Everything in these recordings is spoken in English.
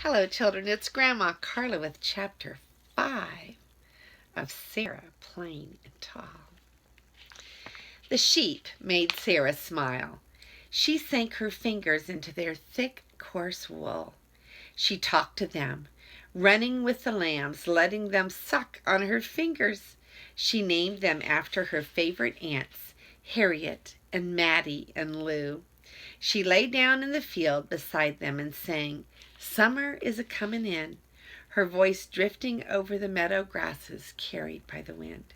Hello, children. It's Grandma Carla with Chapter 5 of Sarah Plain and Tall. The sheep made Sarah smile. She sank her fingers into their thick, coarse wool. She talked to them, running with the lambs, letting them suck on her fingers. She named them after her favorite aunts, Harriet and Mattie and Lou. She lay down in the field beside them and sang, "Summer is a-comin' in," her voice drifting over the meadow grasses carried by the wind.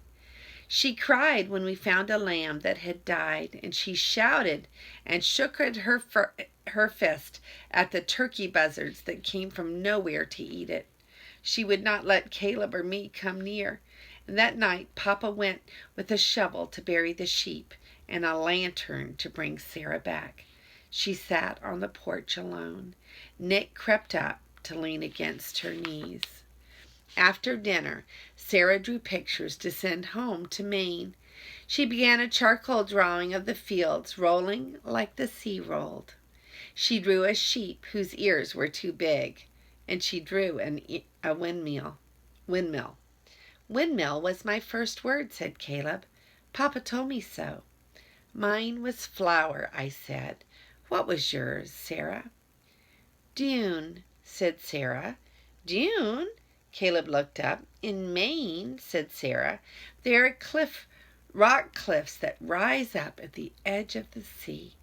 She cried when we found a lamb that had died, and she shouted and shook her fist at the turkey buzzards that came from nowhere to eat it. She would not let Caleb or me come near, and that night Papa went with a shovel to bury the sheep and a lantern to bring Sarah back. She sat on the porch alone. Nick crept up to lean against her knees. After dinner, Sarah drew pictures to send home to Maine. She began a charcoal drawing of the fields rolling like the sea rolled. She drew a sheep whose ears were too big, and she drew a windmill. Windmill was my first word, said Caleb. Papa told me so. Mine was flower, I said. What was yours, Sarah? Dune, said Sarah. Dune? Caleb looked up. In Maine, said Sarah, there are rock cliffs that rise up at the edge of the sea,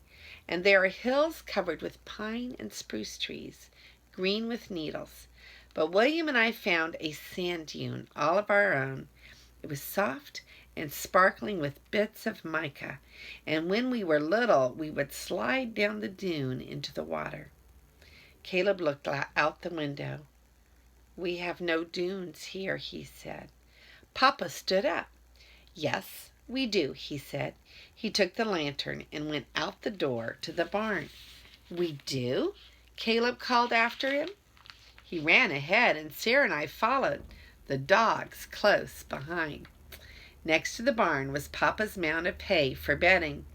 and there are hills covered with pine and spruce trees, green with needles. But William and I found a sand dune all of our own. It was soft and sparkling with bits of mica, and when we were little we would slide down the dune into the water. Caleb looked out the window. We have no dunes here, he said. Papa stood up. Yes, we do, he said. He took the lantern and went out the door to the barn. We do? Caleb called after him. He ran ahead, and Sarah and I followed, the dogs close behind. Next to the barn was Papa's mound of hay for bedding,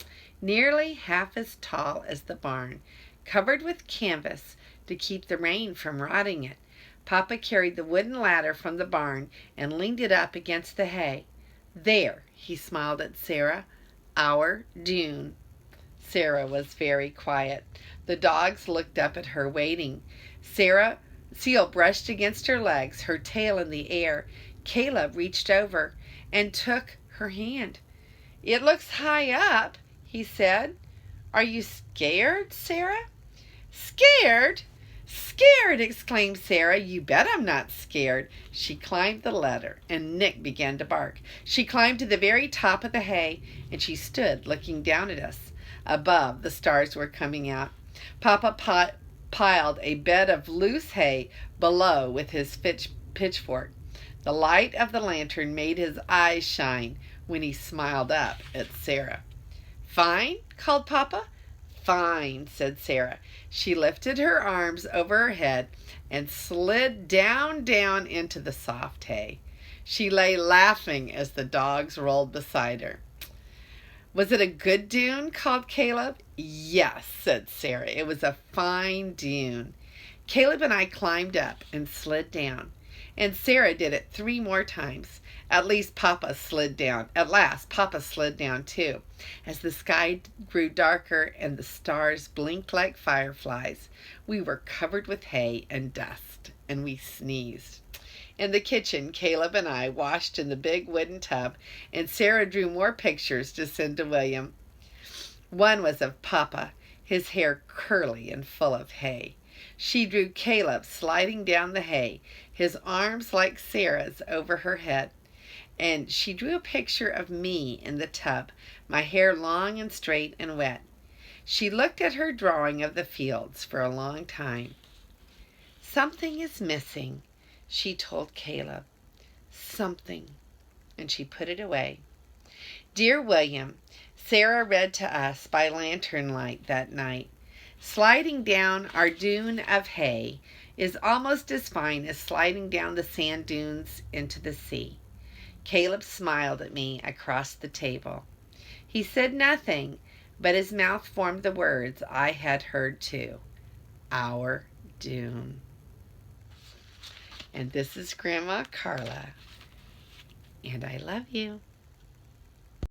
nearly half as tall as the barn, covered with canvas to keep the rain from rotting it. Papa carried the wooden ladder from the barn and leaned it up against the hay. There, he smiled at Sarah, our dune. Sarah was very quiet. The dogs looked up at her, waiting. Seal brushed against her legs, her tail in the air. Caleb reached over and took her hand. It looks high up, he said. Are you scared, Sarah? Scared? Scared, exclaimed Sarah. You bet I'm not scared. She climbed the ladder, and Nick began to bark. She climbed to the very top of the hay, and she stood looking down at us. Above, the stars were coming out. Papa piled a bed of loose hay below with his pitchfork. The light of the lantern made his eyes shine when he smiled up at Sarah. Fine? Called Papa. Fine, said Sarah. She lifted her arms over her head and slid down into the soft hay. She lay laughing as the dogs rolled beside her. Was it a good dune? Called Caleb. Yes, said Sarah. It was a fine dune. Caleb and I climbed up and slid down, and Sarah did it 3 more times. At last, Papa slid down too. As the sky grew darker and the stars blinked like fireflies, we were covered with hay and dust, and we sneezed. In the kitchen, Caleb and I washed in the big wooden tub, and Sarah drew more pictures to send to William. One was of Papa, his hair curly and full of hay. She drew Caleb sliding down the hay, his arms like Sarah's over her head. And she drew a picture of me in the tub, my hair long and straight and wet. She looked at her drawing of the fields for a long time. Something is missing, she told Caleb. Something. And she put it away. Dear William, Sarah read to us by lantern light that night. Sliding down our dune of hay is almost as fine as sliding down the sand dunes into the sea. Caleb smiled at me across the table. He said nothing, but his mouth formed the words I had heard too. Our dune. And this is Grandma Carla. And I love you.